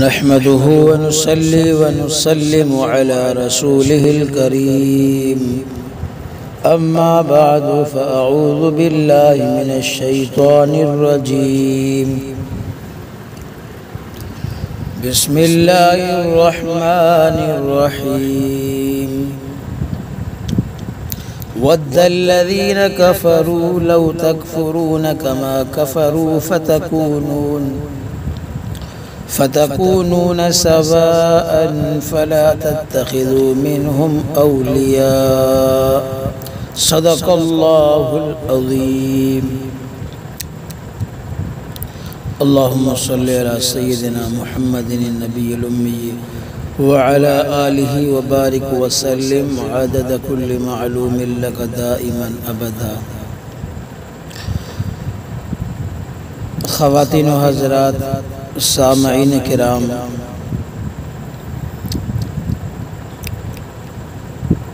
نحمده ونصلي ونسلم على رسوله الكريم أما بعد فأعوذ بالله من الشيطان الرجيم بسم الله الرحمن الرحيم ود الذين كفروا لو تكفرون كما كفروا فتكونون سواء فلا تتخذوا منهم أولياء صدق الله العظيم اللهم صل على سيدنا محمد النبي الأمي وعلى آله وبارك وسلم عدد كل معلوم لك دائما أبدا۔ خواتین و حضرات، سامعین کرام،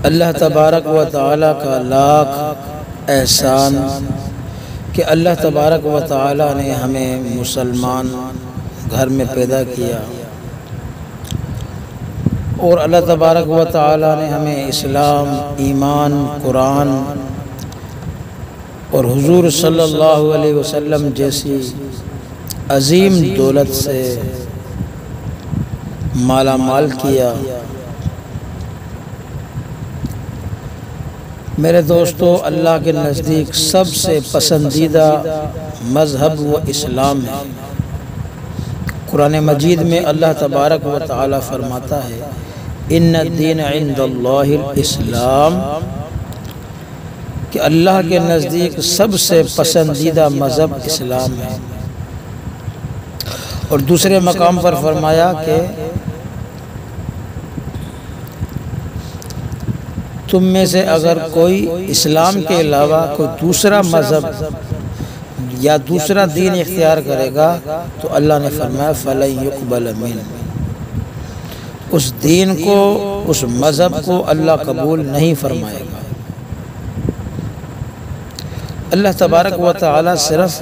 اللہ تبارک و تعالیٰ کا لاکھ احسان کہ اللہ تبارک و تعالیٰ نے ہمیں مسلمان گھر میں پیدا کیا، اور اللہ تبارک و تعالیٰ نے ہمیں اسلام، ایمان، قرآن اور حضور صلی اللہ علیہ وسلم جیسی عظیم دولت سے مالا مال کیا۔ میرے دوستو، اللہ کے نزدیک سب سے پسندیدہ مذہب وہ اسلام ہے۔ قرآن مجید میں اللہ تبارک و تعالی فرماتا ہے ان الدین عند اللہ الاسلام، کہ اللہ کے نزدیک سب سے پسندیدہ مذہب اسلام ہے۔ اور دوسرے مقام پر فرمایا کہ تم میں سے اگر کوئی اسلام کے علاوہ کوئی دوسرا مذہب یا دوسرا دین اختیار کرے گا تو اللہ نے فرمایا فَلَن يُقْبَلَ مِنْهُ، اس دین کو، اس مذہب کو اللہ قبول نہیں فرمائے گا۔ اللہ تبارک و تعالی صرف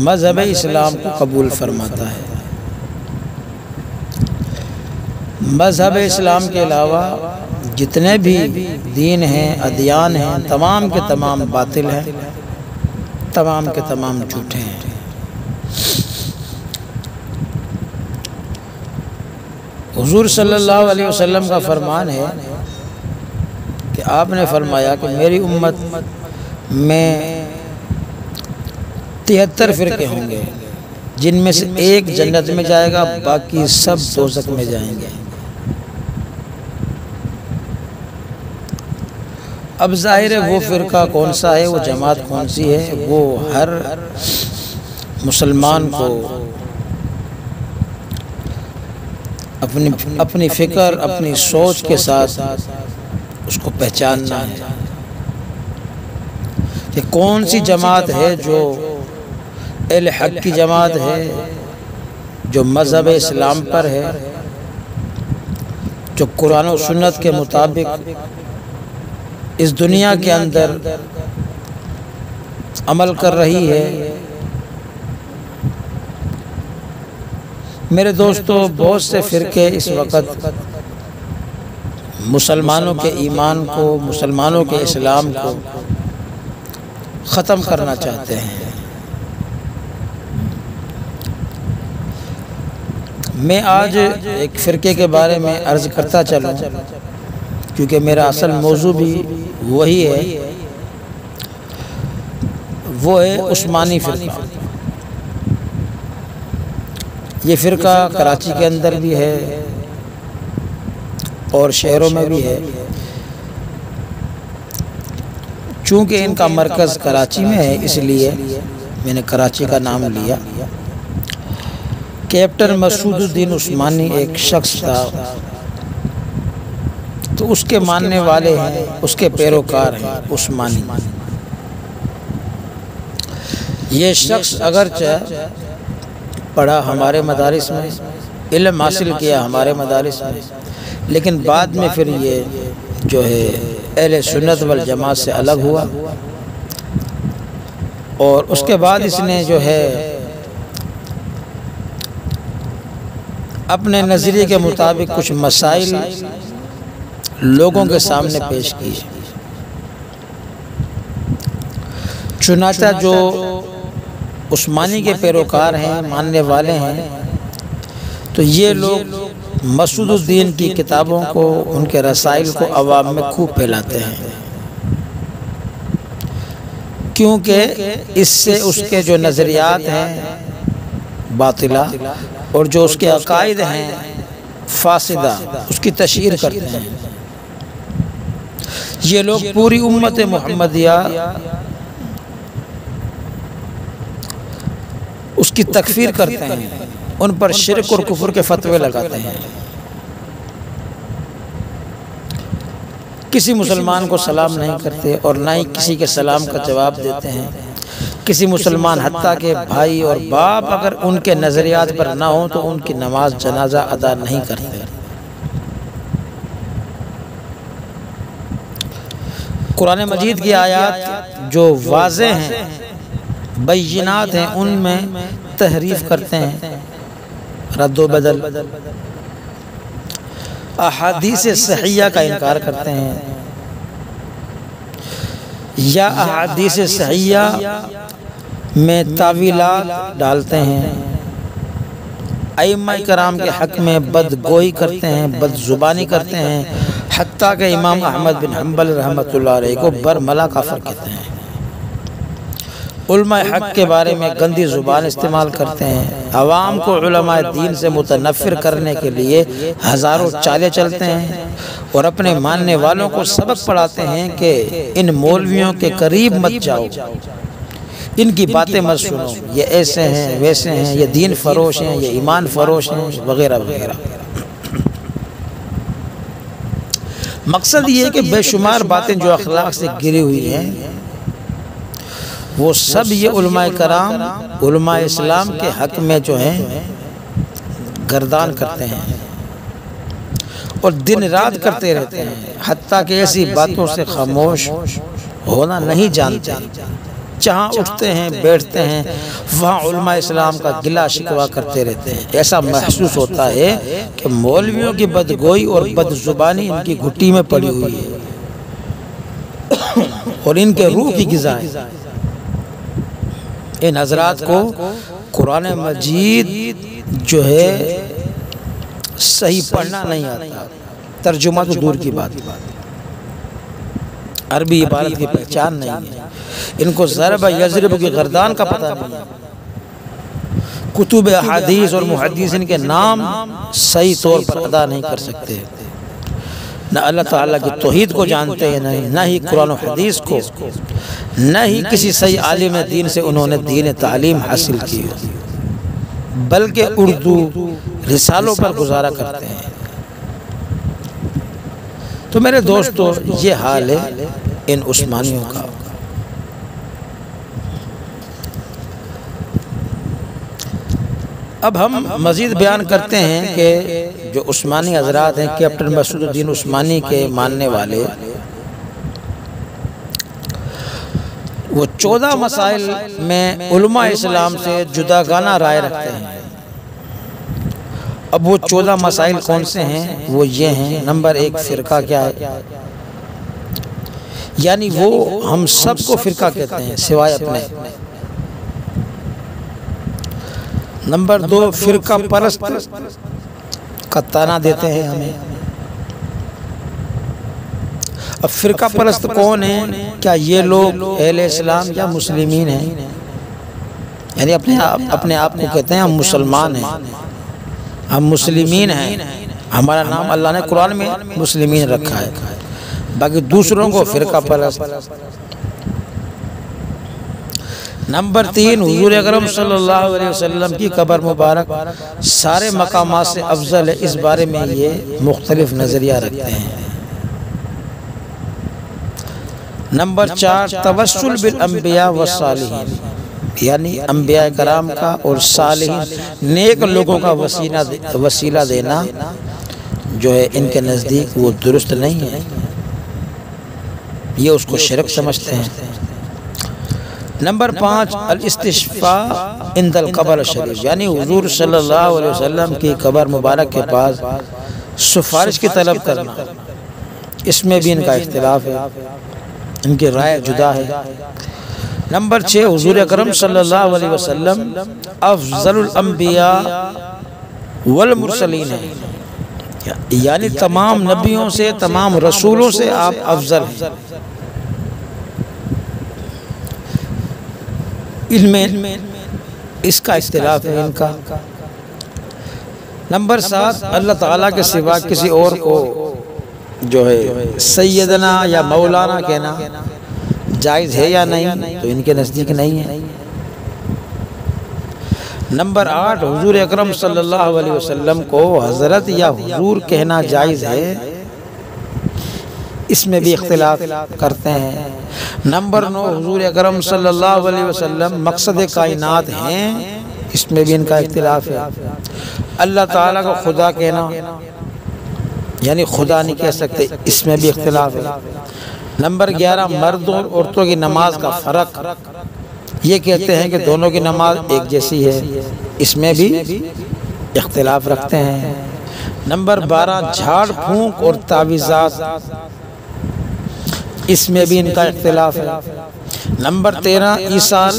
مذہب اسلام کو قبول فرماتا ہے۔ مذہب اسلام کے علاوہ جتنے بھی دین ہیں، ادیان ہیں، تمام کے تمام باطل ہیں، تمام کے تمام جھوٹے ہیں۔ حضور صلی اللہ علیہ وسلم کا فرمان ہے کہ آپ نے فرمایا کہ میری امت میں 73 فرقے ہوں گے، جن میں سے ایک جنت میں جائے گا، باقی سب دوزخ میں جائیں گے۔ اب ظاہر ہے وہ فرقہ کون سا ہے، وہ جماعت کون سی ہے، وہ ہر مسلمان کو اپنی فکر، اپنی سوچ کے ساتھ اس کو پہچاننا ہے کہ کون سی جماعت ہے جو اہل حق کی جماعت ہے، جو مذہب اسلام پر ہے، جو قرآن و سنت کے مطابق اس دنیا کے اندر عمل کر رہی ہے۔ میرے دوستو، بہت سے فرقے اس وقت مسلمانوں کے ایمان کو، مسلمانوں کے اسلام کو ختم کرنا چاہتے ہیں۔ میں آج ایک فرقے کے بارے میں عرض کرتا چلوں، کیونکہ میرا اصل موضوع بھی وہی ہے، وہ ہے عثمانی فرقہ۔ یہ فرقہ کراچی کے اندر بھی ہے اور شہروں میں بھی ہے۔ چونکہ ان کا مرکز کراچی میں ہے، اس لیے میں نے کراچی کا نام لیا۔ کیپٹن مسعود الدین عثمانی ایک شخص تھا، تو اس کے ماننے والے ہیں، اس کے پیروکار ہیں عثمانی۔ یہ شخص اگرچہ پڑھا ہمارے مدارس میں، علم حاصل کیا ہمارے مدارس میں، لیکن بعد میں پھر یہ جو ہے اہل سنت والجماعت سے الگ ہوا، اور اس کے بعد اس نے جو ہے اپنے نظریے کے مطابق کچھ مسائل لوگوں کے سامنے پیش کیے۔ چنانچہ جو عثمانی کے پیروکار ہیں، ماننے والے ہیں، تو یہ لوگ مسعود الدین کی کتابوں کو، ان کے رسائل کو عوام میں خوب پھیلاتے ہیں، کیونکہ اس سے اس کے جو نظریات ہیں باطلہ اور جو اس کے عقائد ہیں فاسدہ، اس کی تشہیر کرتے ہیں۔ یہ لوگ پوری امت محمدیہ اس کی تکفیر کرتے ہیں، ان پر شرک اور کفر کے فتوے لگاتے ہیں۔ کسی مسلمان کو سلام نہیں کرتے اور نہ ہی کسی کے سلام کا جواب دیتے ہیں۔ کسی مسلمان حتیٰ کہ بھائی اور باپ اگر ان کے نظریات پر نہ ہوں تو ان کی نماز جنازہ ادا نہیں کرتے۔ قرآن مجید کی آیات جو واضح ہیں، بینات ہیں، ان میں تحریف کرتے ہیں، رد و بدل، احادیث صحیحہ کا انکار کرتے ہیں، یا احادیث صحیحہ میں تاویلات ڈالتے ہیں، ائمہ کرام کے حق میں بدگوئی کرتے ہیں، بد زبانی کرتے ہیں، حتیٰ کہ امام احمد بن حنبل رحمۃ اللہ علیہ کو برملا کافر کہتے ہیں۔ علماء حق کے بارے میں گندی زبان استعمال کرتے ہیں، عوام کو علماء دین سے متنفر کرنے کے لیے ہزاروں چالیں چلتے ہیں، اور اپنے ماننے والوں کو سبق پڑھاتے ہیں کہ ان مولویوں کے قریب مت جاؤ، ان کی باتیں مت سنو، یہ ایسے ہیں ویسے ہیں، یہ دین فروش ہیں، یہ ایمان فروش ہیں، وغیرہ وغیرہ۔ مقصد یہ ہے کہ بے شمار باتیں جو اخلاق سے گری ہوئی ہیں، وہ سب یہ علماء کرام، علماء اسلام کے حق میں جو ہیں گردان کرتے ہیں اور دن رات کرتے رہتے ہیں، حتیٰ کہ ایسی باتوں سے خاموش ہونا نہیں جانتے۔ جہاں اٹھتے ہیں بیٹھتے ہیں وہاں علماء اسلام کا گلہ شکوہ کرتے رہتے ہیں۔ ایسا محسوس ہوتا ہے کہ مولویوں کی بدگوئی اور بد زبانی ان کی گھٹی میں پڑی ہوئی ہے اور ان کے روح کی غذا ہے۔ ان حضرات کو قرآن مجید جو ہے صحیح پڑھنا نہیں آتا، ترجمہ تو دور کی بات، عربی عبارت کی پہچان نہیں ہے، ان کو ضرب یضرب کی گردان کا پتہ نہیں ہے، کتب احادیث اور محدثین کے نام صحیح طور پر ادا نہیں کر سکتے، نہ اللہ تعالیٰ کی توحید کو جانتے ہیں، نہ ہی قرآن و حدیث کو، نہ ہی کسی صحیح عالم دین سے انہوں نے دین تعلیم حاصل کی، بلکہ اردو رسالوں پر گزارا کرتے ہیں۔ تو میرے دوستو، یہ حال ہے ان عثمانیوں کا۔ اب ہم مزید بیان کرتے ہیں کہ جو عثمانی حضرات ہیں، کیپٹن مسعود الدین عثمانی کے ماننے والے، وہ 14 مسائل میں علماء اسلام سے جداگانہ رائے رکھتے ہیں۔ اب وہ 14 مسائل کون سے ہیں؟ وہ یہ ہیں: نمبر 1، فرقہ کیا ہے؟ یعنی وہ ہم سب کو فرقہ کہتے ہیں سوائے اپنے۔ نمبر 2، فرقہ پرست کا طعنہ دیتے ہیں ہمیں۔ اب فرقہ پرست کون ہیں؟ کیا یہ لوگ اہل اسلام یا مسلمین ہیں؟ یعنی اپنے آپ کو کہتے ہیں ہم مسلمان ہیں، ہم مسلمین ہیں، ہمارا نام اللہ نے قرآن میں مسلمین رکھا ہے، باقی دوسروں کو فرقہ پرست۔ نمبر 3، حضور اکرم صلی اللہ علیہ وسلم کی قبر مبارک سارے مقامات سے افضل ہے، اس بارے میں یہ مختلف نظریہ رکھتے ہیں۔ نمبر 4، توسل بالانبیاء والصالحین، یعنی انبیاء کرام کا اور صالحین نیک لوگوں کا وسیلہ دینا جو ہے ان کے نزدیک وہ درست نہیں ہے، یہ اس کو شرک سمجھتے ہیں۔ نمبر 5 الاستشفاء عند القبر الشریف، یعنی حضور صلی اللہ علیہ وسلم کی قبر مبارک کے پاس سفارش کی طلب کرنا، اس میں بھی ان کا اختلاف ہے، ان کی رائے جدا ہے۔ نمبر 6 حضور اکرم صلی اللہ علیہ وسلم افضل الانبیاء والمرسلین ہیں، یعنی تمام نبیوں سے، تمام رسولوں سے آپ افضل ہیں۔ ان میں اس کا اختلاف ہے ان کا۔ نمبر 7 اللہ تعالیٰ کے سوا کسی اور کو جو ہے سیدنا یا مولانا کہنا جائز ہے یا نہیں، تو ان کے نزدیک نہیں ہے۔ نمبر 8 حضور اکرم صلی اللہ علیہ وسلم کو حضرت یا حضور کہنا جائز ہے، اس میں بھی اختلاف کرتے ہیں۔ نمبر 9 حضور اکرم صلی اللہ علیہ وسلم مقصد کائنات ہیں، اس میں بھی ان کا اختلاف ہے۔ اللہ تعالیٰ کو خدا کہنا، یعنی خدا نہیں کہہ سکتے، اس میں بھی اختلاف ہے۔ نمبر 11 مردوں اور عورتوں کی نماز کا فرق، یہ کہتے ہیں کہ دونوں کی نماز ایک جیسی ہے، اس میں بھی اختلاف رکھتے ہیں۔ نمبر 12 جھاڑ پھونک اور تعویذات، اس میں بھی ان کا اختلاف ہے۔ نمبر 13 ایصال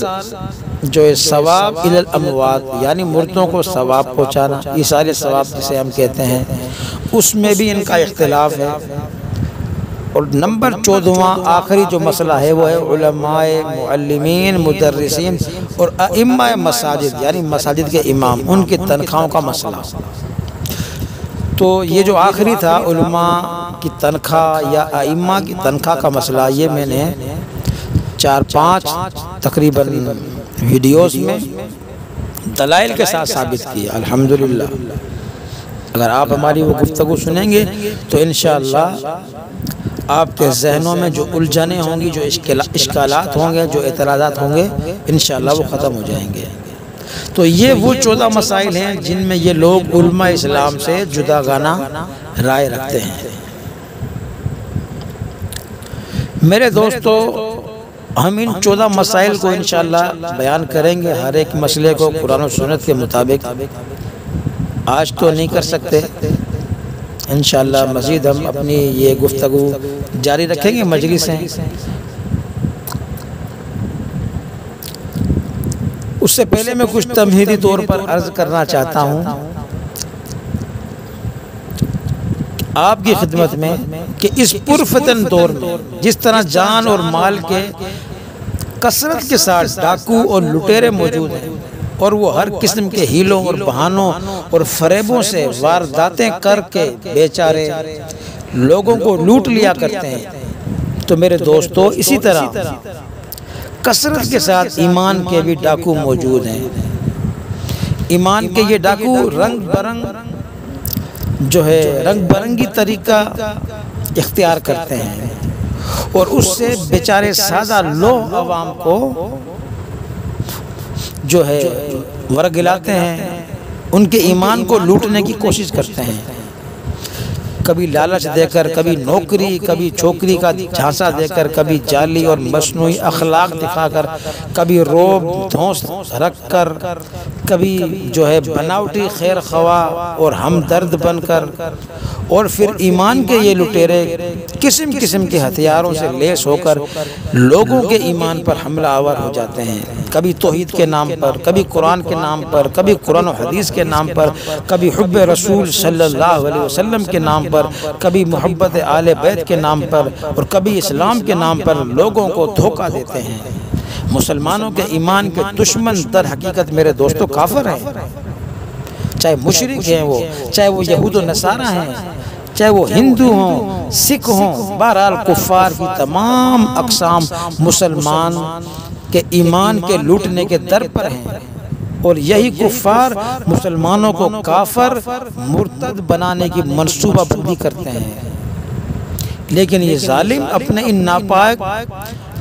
جو ہے ثواب الی الاموات، یعنی مردوں کو ثواب پہنچانا، ایصال ثواب جسے ہم کہتے ہیں، اس میں بھی ان کا اختلاف ہے۔ اور نمبر 14 آخری جو مسئلہ ہے وہ ہے علماء، معلمین، مدرسین اور ائمہ مساجد، یعنی مساجد کے امام، ان کی تنخواہوں کا مسئلہ۔ تو یہ جو آخری تھا علماء کی تنخواہ یا ائمہ کی تنخواہ کا مسئلہ، یہ میں نے 4-5 تقریباً ویڈیوز میں دلائل کے ساتھ ثابت کیا الحمدللہ۔ اگر آپ ہماری وہ گفتگو سنیں گے تو انشاءاللہ آپ کے ذہنوں میں جو الجھنیں ہوں گی، جو اشکالات ہوں گے، جو اعتراضات ہوں گے، انشاءاللہ وہ ختم ہو جائیں گے۔ تو یہ وہ 14 مسائل ہیں جن میں یہ لوگ علماء اسلام سے جداگانہ رائے رکھتے ہیں۔ میرے دوستو، ہم ان 14 مسائل کو انشاءاللہ بیان کریں گے، ہر ایک مسئلے کو قرآن و سنت کے مطابق۔ آج تو نہیں کر سکتے، انشاءاللہ مزید ہم اپنی یہ گفتگو جاری رکھیں گے مجلسیں۔ اس سے پہلے میں کچھ تمہیدی طور پر عرض کرنا چاہتا ہوں آپ کی خدمت میں کہ اس پرفتن دور میں جس طرح جان اور مال کے کثرت کے ساتھ ڈاکو اور لٹیرے موجود ہیں، اور وہ ہر قسم کے ہیلوں اور بہانوں اور فریبوں سے وارداتیں کر کے بیچارے لوگوں کو لوٹ لیا کرتے ہیں، تو میرے دوستو اسی طرح کثرت کے ساتھ ایمان کے بھی ڈاکو موجود ہیں۔ ایمان کے یہ ڈاکو رنگ برنگی طریقہ اختیار کرتے ہیں، اور اس سے بیچارے سادہ لوگ عوام کو جو ہے ورگلاتے ہیں، ان کے ایمان کو لوٹنے کی کوشش کرتے ہیں، کبھی لالچ دے کر، کبھی نوکری، کبھی چھوکری کا جھانسا دے کر، کبھی جعلی اور مصنوعی اخلاق دکھا کر، کبھی روب دھونس رکھ کر، کبھی جو ہے بناوٹی خیر خواہ اور ہمدرد بن کر، اور پھر ایمان کے یہ لٹیرے قسم قسم کے ہتھیاروں سے لیس ہو کر لوگوں کے ایمان پر حملہ آور ہو جاتے ہیں، کبھی توحید کے نام پر، کبھی قرآن کے نام پر، کبھی قرآن و حدیث کے نام پر، کبھی حب رسول صلی اللہ علیہ وسلم کے نام پر، کبھی محبت آل بیت کے نام پر، اور کبھی اسلام کے نام پر لوگوں کو دھوکہ دیتے ہیں۔ مسلمانوں کے ایمان کے دشمن در حقیقت میرے دوستو کافر ہیں، چاہے مشرک ہیں وہ، چاہے وہ یہود و نصارہ ہیں، چاہے وہ ہندو ہوں، سکھ ہوں، بہرحال کفار کی تمام اقسام مسلمان کے ایمان کے لوٹنے کے در پر ہیں، اور یہی کفار مسلمانوں کو کافر مرتد بنانے کی منصوبہ بندی کرتے ہیں۔ لیکن یہ ظالم اپنے ان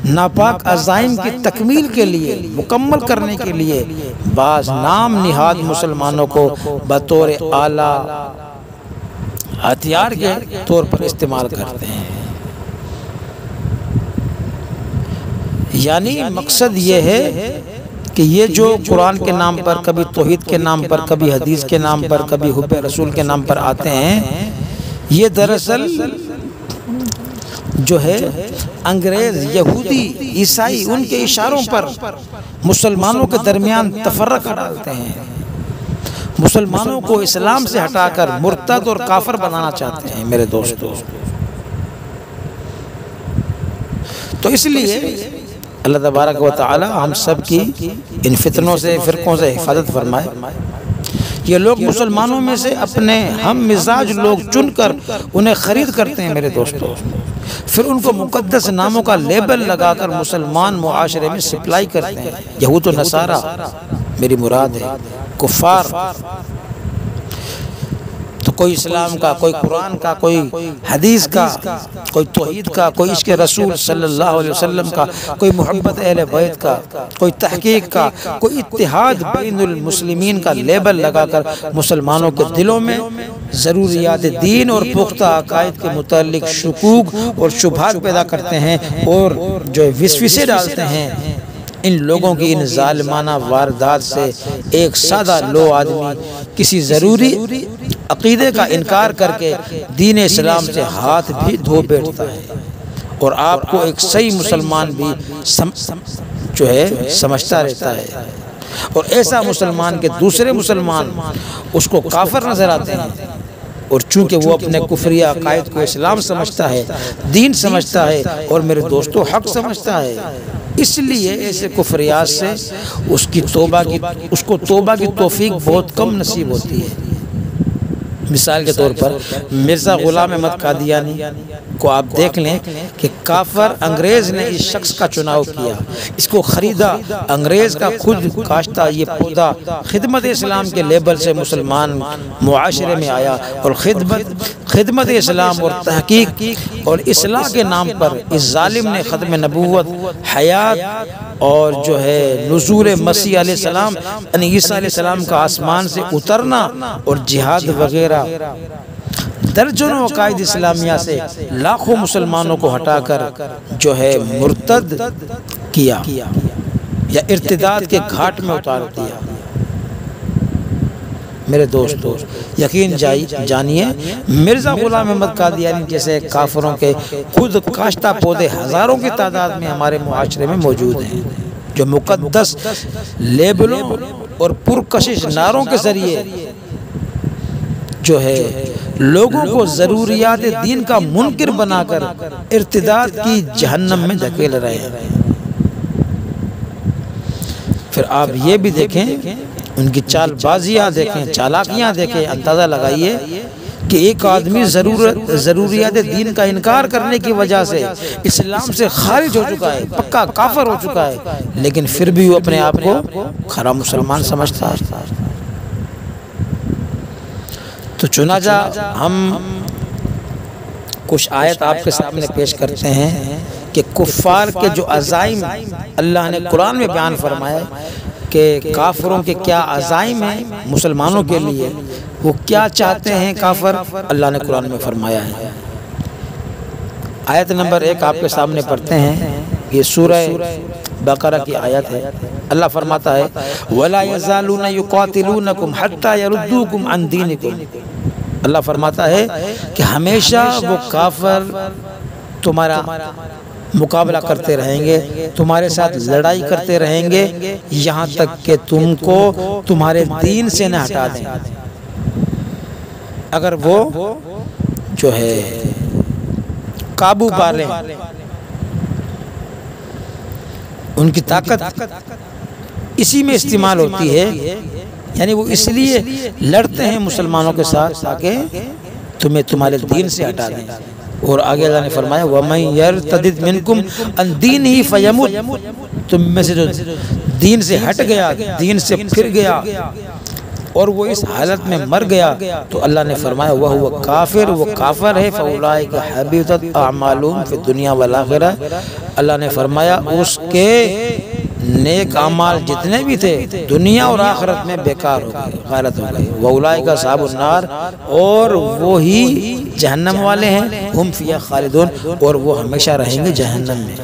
ناپاک عزائم کی تکمیل کے لیے، مکمل کرنے کے لیے بعض نام نہاد مسلمانوں کو بطور آلہ ہتھیار کے طور پر استعمال کرتے ہیں۔ یعنی مقصد یہ ہے کہ یہ جو قرآن کے نام پر، کبھی توحید کے نام پر، کبھی حدیث کے نام پر، کبھی حب رسول کے نام پر آتے ہیں، یہ دراصل جو ہے انگریز، یہودی، عیسائی، ان کے اشاروں پر مسلمانوں کے درمیان تفرقہ ڈالتے ہیں، مسلمانوں کو اسلام سے ہٹا کر مرتد اور کافر بنانا چاہتے ہیں میرے دوستو۔ تو اس لیے اللہ تبارک و تعالی ہم سب کی ان فتنوں سے، فرقوں سے حفاظت فرمائے۔ یہ لوگ مسلمانوں میں سے اپنے ہم مزاج لوگ چن کر انہیں خرید کرتے ہیں میرے دوستو، پھر ان کو مقدس ناموں کا لیبل لگا کر مسلمان معاشرے میں سپلائی کرتے ہیں۔ یہود و نصارہ میری مراد ہے، کفار، تو کوئی اسلام کا، کوئی قرآن کا، کوئی حدیث کا، کوئی توحید کا، کوئی عشق رسول صلی اللہ علیہ وسلم کا، کوئی محبت اہل بیت کا، کوئی تحقیق کا، کوئی اتحاد بین المسلمین کا لیبل لگا کر مسلمانوں کے دلوں میں ضروریات دین اور پختہ عقائد کے متعلق شکوک اور شبہات پیدا کرتے ہیں اور جو وسوسے ڈالتے ہیں۔ ان لوگوں کی ان ظالمانہ واردات سے ایک سادہ لو آدمی کسی ضروری عقیدے کا انکار کر کے دین اسلام سے ہاتھ بھی دھو بیٹھتا ہے، اور آپ کو ایک صحیح مسلمان بھی جو ہے سمجھتا رہتا ہے، اور ایسا مسلمان کے دوسرے مسلمان اس کو کافر نظر آتے ہیں، اور چونکہ وہ اپنے کفریہ عقائد کو اسلام سمجھتا ہے، دین سمجھتا ہے، اور میرے دوستو حق سمجھتا ہے، اس لیے ایسے کفریات سے اس کو توبہ کی توفیق بہت کم نصیب ہوتی ہے۔ مثال کے طور پر مرزا غلام احمد قادیانی کو آپ دیکھ لیں کہ کافر انگریز نے اس شخص کا چناؤ کیا، اس کو خریدا، انگریز کا خود کاشتہ یہ پودا خدمت اسلام کے لیبل سے مسلمان معاشرے میں آیا، اور خدمت اسلام اور تحقیق اور اصلاح کے نام پر اس ظالم نے ختم نبوت، حیات اور جو ہے نزول مسیح علیہ السلام یعنی عیسیٰ علیہ السلام کا آسمان سے اترنا اور جہاد وغیرہ درجنوں عقائد اسلامیہ سے لاکھوں مسلمانوں کو ہٹا کر جو ہے مرتد کیا یا ارتداد کے گھاٹ میں اتار دیا۔ میرے دوستو یقین جانیے مرزا غلام احمد قادیانی جیسے کافروں کے خود کاشتہ پودے ہزاروں کی تعداد میں ہمارے معاشرے میں موجود ہیں، جو مقدس لیبلوں اور پرکشش نعروں کے ذریعے جو ہے لوگوں کو ضروریات دین کا منکر بنا کر ارتداد کی جہنم میں دھکیل رہے ہیں۔ پھر آپ یہ بھی دیکھیں، ان کی چال بازیاں دیکھیں، چالاکیاں دیکھیں، اندازہ لگائیے کہ ایک آدمی ضروریات دین کا انکار کرنے کی وجہ سے اسلام سے خارج ہو چکا ہے، پکا کافر ہو چکا ہے، لیکن پھر بھی وہ اپنے آپ کو کھرا مسلمان سمجھتا ہے۔ تو چنانچہ ہم کچھ آیت آپ کے سامنے پیش کرتے ہیں کہ کفار کے جو عزائم اللہ نے قرآن میں بیان فرمایا کہ کافروں کے کیا عزائم ہیں مسلمانوں کے لیے، وہ کیا چاہتے ہیں کافر، اللہ نے قرآن میں فرمایا ہے۔ آیت نمبر 1 آپ کے سامنے پڑھتے ہیں، یہ سورہ بقرہ کی آیت ہے۔ اللہ فرماتا ہے وَلَا يَزَالُونَ يُقَاتِلُونَكُمْ حَتَّى يَرُدُّوكُمْ عَنْ دِينِكُمْ۔ اللہ فرماتا ہے کہ ہمیشہ وہ کافر تمہارا مقابلہ کرتے رہیں گے، تمہارے ساتھ لڑائی کرتے رہیں گے، یہاں تک کہ تم کو تمہارے دین سے نہ ہٹا دیں۔ اگر وہ جو ہے قابو پا لیں، ان کی طاقت اسی میں استعمال ہوتی ہے، یعنی وہ اس لیے لڑتے ہیں مسلمانوں کے ساتھ تاکہ تمہیں تمہارے دین سے ہٹا دیں۔ اور آگے اللہ نے فرمایا وَمَن يَرْتَدِدْ مِنْكُمْ عَنْ دِينِهِ فَيَمُتْ، تم میں سے جو دین سے ہٹ گیا، دین سے پھر گیا اور وہ اس حالت میں مر گیا، تو اللہ نے فرمایا وَهُوَ کافر، وہ کافر ہے، فَأُولَٰئِكَ حَبِطَتْ أَعْمَالُهُمْ فِي الدُّنْيَا وَالْآخِرَةِ۔ اللہ نے فرمایا اس کے نیک اعمال جتنے بھی تھے دنیا اور آخرت میں بیکار ہو گئے، غلط ہو گئے۔ وَأُولَٰئِكَ أَصْحَابُ النَّارِ، اور وہی جہنم والے ہیں، ہم فیہا خالدون، اور وہ ہمیشہ رہیں گے جہنم میں۔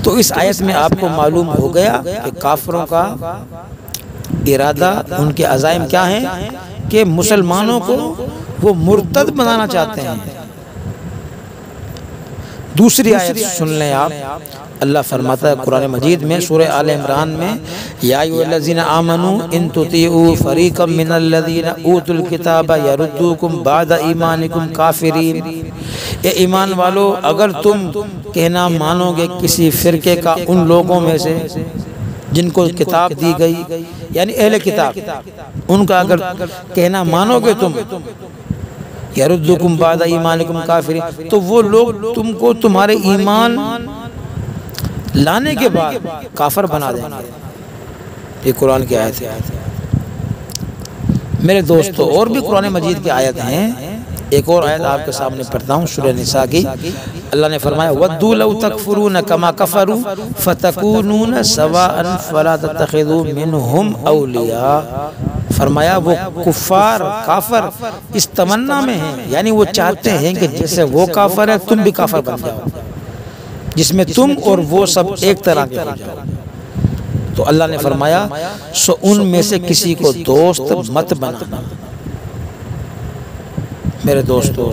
تو اس آیت میں آپ کو معلوم ہو گیا کہ کافروں کا ارادہ، ان کے عزائم کیا ہیں کہ مسلمانوں کو وہ مرتد بنانا چاہتے ہیں۔ دوسری آیت سن لیں آپ، اللہ فرماتا ہے قرآن مجید میں سورہ آل عمران میں، یا ایھا الذین آمنوا ان تطیعوا فریقا من الذین اوتوا الکتاب یردوکم بعد ایمانکم کافرین۔ اے ایمان والو، اگر تم کہنا مانو گے کسی فرقے کا ان لوگوں میں سے جن کو کتاب دی گئی، یعنی اہل کتاب، ان کا اگر کہنا مانو گے تم، یردوکم بعد ایمانکم کافرین، تو وہ لوگ تم کو تمہارے ایمان لانے کے بعد کافر بنا دیں گے۔ یہ قرآن کی آیت ہے میرے دوستو۔ اور بھی قرآن مجید کی آیت ہیں، ایک اور آیت آپ کے سامنے پڑھتا ہوں سورہ نساء کی۔ اللہ نے فرمایا وَدُّوا لَوْ تَكْفُرُونَ كَمَا كَفَرُوا فَتَكُونُونَ سَوَاءً فَلَا تَتَّخِذُوا مِنْهُمْ أَوْلِيَاءَ۔ فرمایا وہ کفار کافر اس تمنا میں ہیں، یعنی وہ چاہتے ہیں کہ جیسے وہ کافر ہے تم بھی کافر بن جاؤ، جس میں تم اور وہ سب ایک طرح کے ہو جاؤ۔ تو اللہ نے فرمایا سو ان میں سے کسی کو دوست مت بنانا۔ میرے دوستو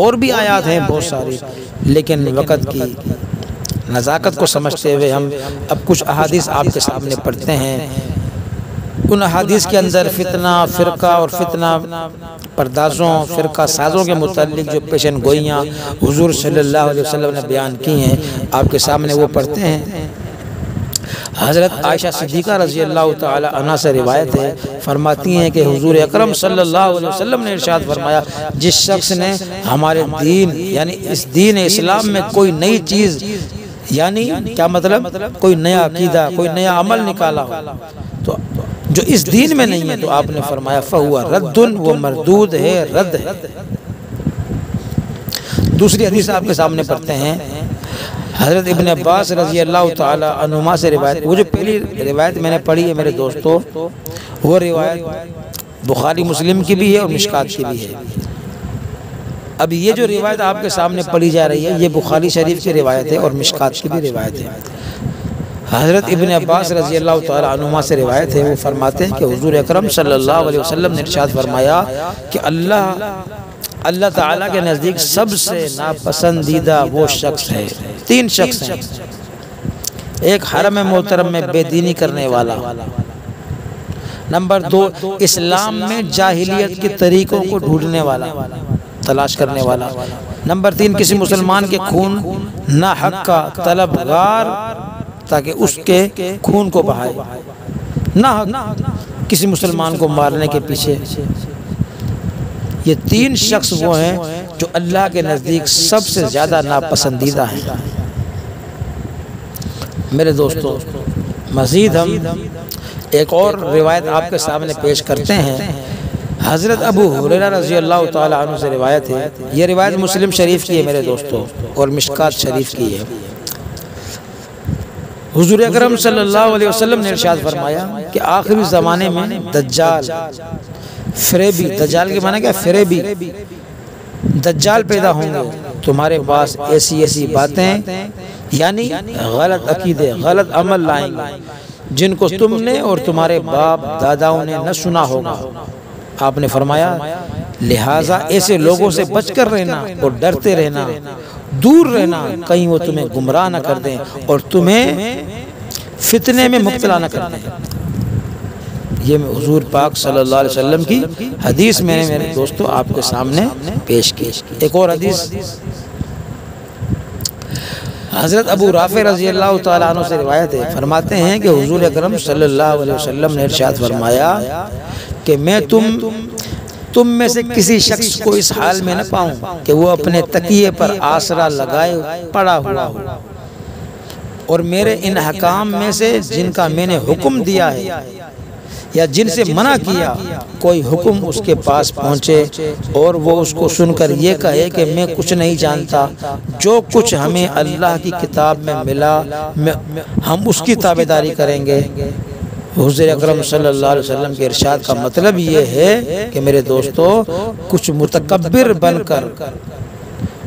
اور بھی آیات ہیں بہت ساری، لیکن وقت کی نزاکت کو سمجھتے ہوئے ہم اب کچھ احادیث آپ کے سامنے پڑھتے ہیں۔ ان احادیث کے اندر فتنہ، فرقہ اور فتنہ پردازوں، فرقہ سازوں کے متعلق جو پیشن گوئیاں حضور صلی اللہ علیہ وسلم نے بیان کی ہیں آپ کے سامنے وہ پڑھتے ہیں۔ حضرت عائشہ صدیقہ رضی اللہ تعالی عنہ سے روایت ہے، فرماتی ہیں کہ حضور اکرم صلی اللہ علیہ وسلم نے ارشاد فرمایا، جس شخص نے ہمارے دین یعنی اس دین اسلام میں کوئی نئی چیز، یعنی کیا مطلب کوئی نیا عقیدہ، کوئی نیا عمل نکالا ہو تو جو اس دین میں نہیں ہے، تو آپ نے فرمایا فَهُوَ رَدٌّ، وہ مردود ہے، رد ہے۔ دوسری حدیث آپ کے سامنے پڑھتے ہیں، حضرت ابن عباس رضی اللہ تعالی عنہما سے روایت۔ وہ جو پہلی روایت میں نے پڑھی ہے میرے دوستو، وہ روایت بخاری مسلم کی بھی ہے اور مشکات کی بھی ہے۔ اب یہ جو روایت آپ کے سامنے پڑھی جا رہی ہے یہ بخاری شریف کی روایت ہے اور مشکات کی بھی روایت ہے۔ حضرت ابن عباس رضی اللہ تعالی عنہما سے روایت ہے، وہ فرماتے ہیں کہ حضور اکرم صلی اللہ علیہ وسلم نے ارشاد فرمایا کہ اللہ تعالیٰ کے نزدیک سب سے ناپسندیدہ وہ شخص ہے، تین شخص ہیں۔ ایک حرم محترم میں بے دینی کرنے والا، نمبر دو اسلام میں جاہلیت کے طریقوں کو ڈھونڈنے والا، تلاش کرنے والا، نمبر تین کسی مسلمان کے خون ناحق کا طلبگار تاکہ اس کے خون کو بہائے، ناحق کسی مسلمان کو مارنے کے پیچھے۔ یہ تین شخص وہ ہیں جو اللہ کے نزدیک سب سے زیادہ ناپسندیدہ ہیں۔ میرے دوستو مزید ہم ایک اور روایت آپ کے سامنے پیش کرتے ہیں۔ حضرت ابو ہریرہ رضی اللہ تعالی عنہ سے روایت ہے، یہ روایت مسلم شریف کی ہے میرے دوستو اور مشکات شریف کی ہے۔ حضور اکرم صلی اللہ علیہ وسلم نے ارشاد فرمایا کہ آخری زمانے میں دجال فریبی، دجال کے معنی کیا؟ فریبی دجال پیدا ہوں گے، تمہارے پاس ایسی باتیں یعنی غلط عقیدے، غلط عمل لائیں گے جن کو تم نے اور تمہارے باپ داداؤں نے نہ سنا ہوگا۔ آپ نے فرمایا لہٰذا ایسے لوگوں سے بچ کر رہنا اور ڈرتے رہنا، دور رہنا، کہیں وہ تمہیں گمراہ نہ کر دیں اور تمہیں فتنے میں مبتلا نہ کر دیں۔ یہ حضور پاک صلی اللہ علیہ وسلم کی حدیث میں نے میرے دوستو آپ کے سامنے پیش کی۔ ایک اور حدیث حضرت ابو رافع رضی اللہ تعالیٰ عنہ سے روایت ہے، فرماتے ہیں کہ حضور اکرم صلی اللہ علیہ وسلم نے ارشاد فرمایا کہ میں تم میں سے کسی شخص کو اس حال میں نہ پاؤں کہ وہ اپنے تکیے پر آسرا لگائے پڑا ہوا ہو، اور میرے ان حکام میں سے جن کا میں نے حکم دیا ہے یا جن سے منع کیا کوئی حکم اس کے پاس پہنچے اور وہ اس کو سن کر یہ کہے کہ میں کچھ نہیں جانتا، جو کچھ ہمیں اللہ کی کتاب میں ملا ہم اس کی تابعداری کریں گے۔ حضور اکرم صلی اللہ علیہ وسلم کے ارشاد کا مطلب یہ ہے کہ میرے دوستو کچھ متکبر بن کر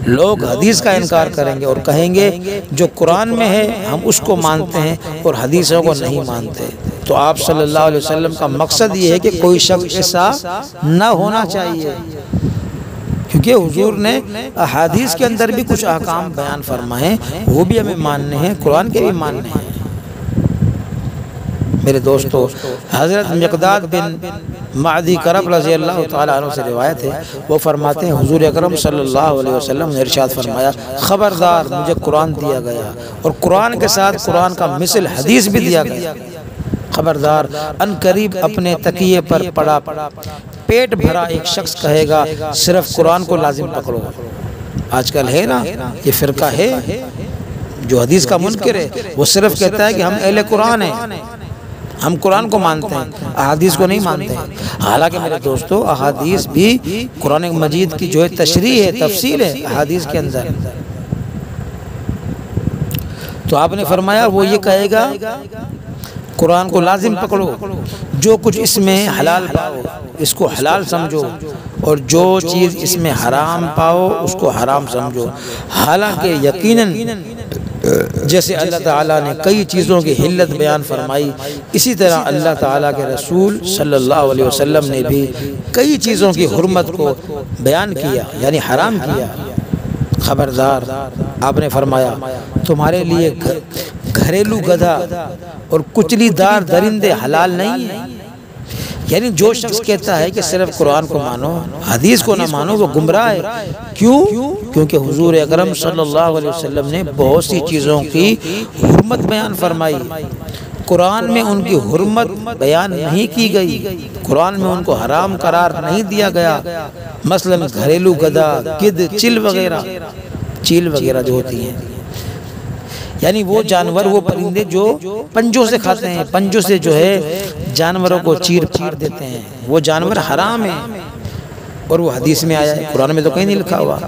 لوگ حدیث کا انکار کریں گے اور کہیں گے جو قرآن میں ہے ہم اس کو مانتے ہیں اور حدیثوں کو نہیں مانتے۔ تو آپ صلی اللہ علیہ وسلم کا مقصد یہ ہے کہ کوئی شخص ایسا نہ ہونا چاہیے، کیونکہ حضور نے احادیث کے اندر بھی کچھ احکام بیان فرمائے، وہ بھی ہمیں ماننے ہیں، قرآن کے بھی ماننے ہیں۔ میرے دوستو، حضرت مقداد بن معدی کرب رضی اللہ تعالیٰ عنہ سے روایت ہے، وہ فرماتے ہیں حضور اکرم صلی اللہ علیہ وسلم نے ارشاد فرمایا، خبردار مجھے قرآن دیا گیا اور قرآن کے ساتھ قرآن کا مثل حدیث بھی دیا گیا، خبردار ان قریب اپنے تکیے پر پڑا پیٹ بھرا ایک شخص کہے گا صرف قرآن کو لازم پکڑو۔ آج کل ہے نا یہ فرقہ ہے جو حدیث کا منکر ہے، وہ صرف کہتا ہے کہ ہم اہل قرآن ہیں، ہم قرآن کو مانتے ہیں، احادیث کو نہیں مانتے ہیں۔ حالانکہ میرے دوستو احادیث بھی قرآن مجید کی جو ہے تشریح ہے، تفصیل ہے احادیث کے اندر۔ تو آپ نے فرمایا وہ یہ کہے گا قرآن کو لازم پکڑو، جو کچھ اس میں حلال پاؤ اس کو حلال سمجھو اور جو چیز اس میں حرام پاؤ اس کو حرام سمجھو۔ حالانکہ یقیناً جیسے اللہ تعالیٰ نے کئی چیزوں کی حلت بیان فرمائی، اسی طرح اللہ تعالیٰ کے رسول صلی اللہ علیہ وسلم نے بھی کئی چیزوں کی حرمت کو بیان کیا، یعنی حرام کیا۔ خبردار آپ نے فرمایا تمہارے لیے گھریلو گدھا اور کچلی دار درندے حلال نہیں ہیں، یعنی جو شخص کہتا ہے کہ صرف قرآن کو مانو حدیث کو نہ مانو وہ گمراہ ہے۔ کیوں؟ کیونکہ حضور اکرم صلی اللہ علیہ وسلم نے بہت سی چیزوں کی حرمت بیان فرمائی، قرآن میں ان کی حرمت بیان نہیں کی گئی، قرآن میں ان کو حرام قرار نہیں دیا گیا۔ مثلا گھریلو گدھا، گدھ، چیل وغیرہ جو ہوتی ہیں، یعنی وہ جانور، وہ پرندے جو پنجوں سے کھاتے ہیں، پنجوں سے جو ہے جانوروں کو چیر پھاڑ دیتے ہیں، وہ جانور حرام ہیں اور وہ حدیث میں آیا ہے، قرآن میں تو کہیں نہیں لکھا ہوا۔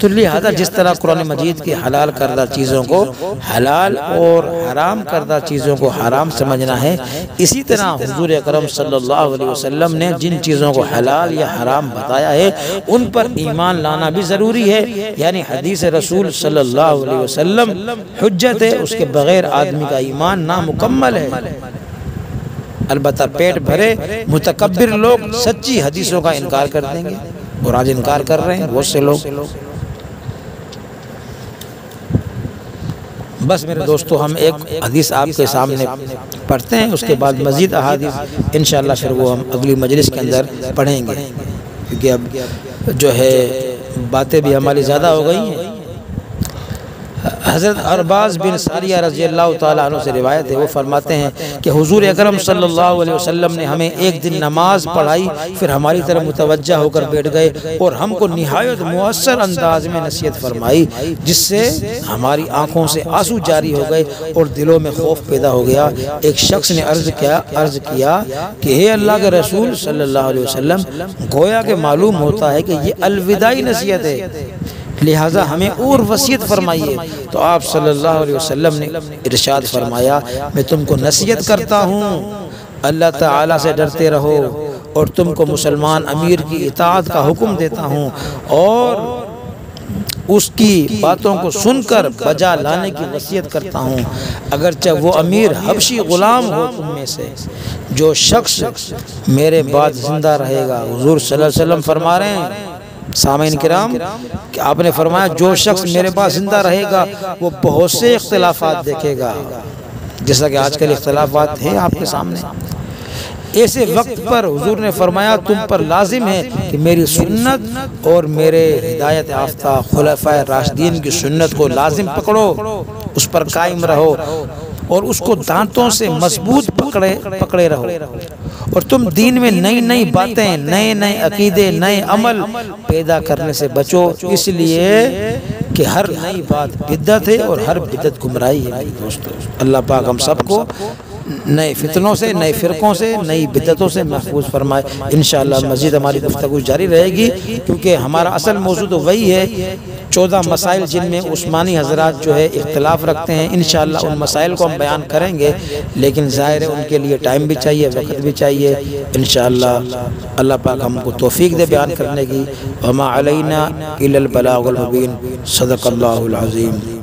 تو لہذا جس طرح قرآن مجید کی حلال کردہ چیزوں کو حلال اور حرام کردہ چیزوں کو حرام سمجھنا ہے، اسی طرح حضور اکرم صلی اللہ علیہ وسلم نے جن چیزوں کو حلال یا حرام بتایا ہے ان پر ایمان لانا بھی ضروری ہے، یعنی حدیث رسول صلی اللہ علیہ وسلم حجت ہے، اس کے بغیر آدمی کا ایمان نامکمل ہے۔ البتہ پیٹ بھرے متکبر لوگ سچی حدیثوں کا انکار کر دیں گے اور آج انکار کر رہے ہیں بہت سے لوگ۔ بس میرے دوستو ہم ایک حدیث آپ کے سامنے پڑھتے ہیں، اس کے بعد مزید احادیث انشاءاللہ پھر وہ ہم اگلی مجلس کے اندر پڑھیں گے، کیونکہ اب جو ہے باتیں بھی ہماری زیادہ ہو گئی ہیں۔ حضرت ارباز بن ساریہ رضی اللہ تعالیٰ عنہ سے روایت ہے، وہ فرماتے ہیں کہ حضور اکرم صلی اللہ علیہ وسلم نے ہمیں ایک دن نماز پڑھائی، پھر ہماری طرف متوجہ ہو کر بیٹھ گئے اور ہم کو نہایت مؤثر انداز میں نصیحت فرمائی، جس سے ہماری آنکھوں سے آنسو جاری ہو گئے اور دلوں میں خوف پیدا ہو گیا۔ ایک شخص نے عرض کیا کہ اے اللہ کے رسول صلی اللہ علیہ وسلم، گویا کہ معلوم ہوتا ہے کہ یہ الوداعی نصیحت ہے، لہٰذا ہمیں اور وصیت فرمائیے۔ تو آپ صلی اللہ علیہ وسلم نے ارشاد فرمایا، میں تم کو نصیحت کرتا ہوں اللہ تعالیٰ سے ڈرتے رہو اور تم کو مسلمان امیر کی اطاعت کا حکم دیتا ہوں اور اس کی باتوں کو سن کر بجا لانے کی وصیت کرتا ہوں، اگرچہ وہ امیر حبشی غلام ہو تم میں سے۔ جو شخص میرے بعد زندہ رہے گا، حضور صلی اللہ علیہ وسلم فرما رہے ہیں سامعین کرام کہ آپ نے فرمایا جو شخص میرے پاس زندہ رہے گا وہ بہت سے اختلافات دیکھے گا، جیسا کہ آج کل اختلافات ہیں آپ کے سامنے۔ ایسے وقت پر حضور نے فرمایا تم پر لازم ہے کہ میری سنت اور میرے ہدایت یافتہ خلفائے راشدین کی سنت کو لازم پکڑو، اس پر قائم رہو اور اس کو دانتوں سے مضبوط پکڑے رہو، اور تم دین میں نئی نئی باتیں، نئے عقیدے، نئے عمل پیدا کرنے سے بچو، اس لیے کہ ہر نئی بات بدعت ہے اور ہر بدعت گمراہی ہے۔ میرے دوستو اللہ پاک ہم سب کو نئے فتنوں سے، نئے فرقوں سے، نئی بدعتوں سے محفوظ فرمائے۔ انشاءاللہ مزید ہماری گفتگو جاری رہے گی، کیونکہ ہمارا اصل موضوع تو وہی ہے 14 مسائل جن میں عثمانی حضرات جو ہے اختلاف رکھتے ہیں، انشاءاللہ ان مسائل کو ہم بیان کریں گے، لیکن ظاہر ہے ان کے لیے ٹائم بھی چاہیے، وقت بھی چاہیے۔ انشاءاللہ اللہ پاک ہم کو توفیق دے بیان کرنے کی۔ وما علینا الا البلاغ المبین۔ صدق اللہ العظیم۔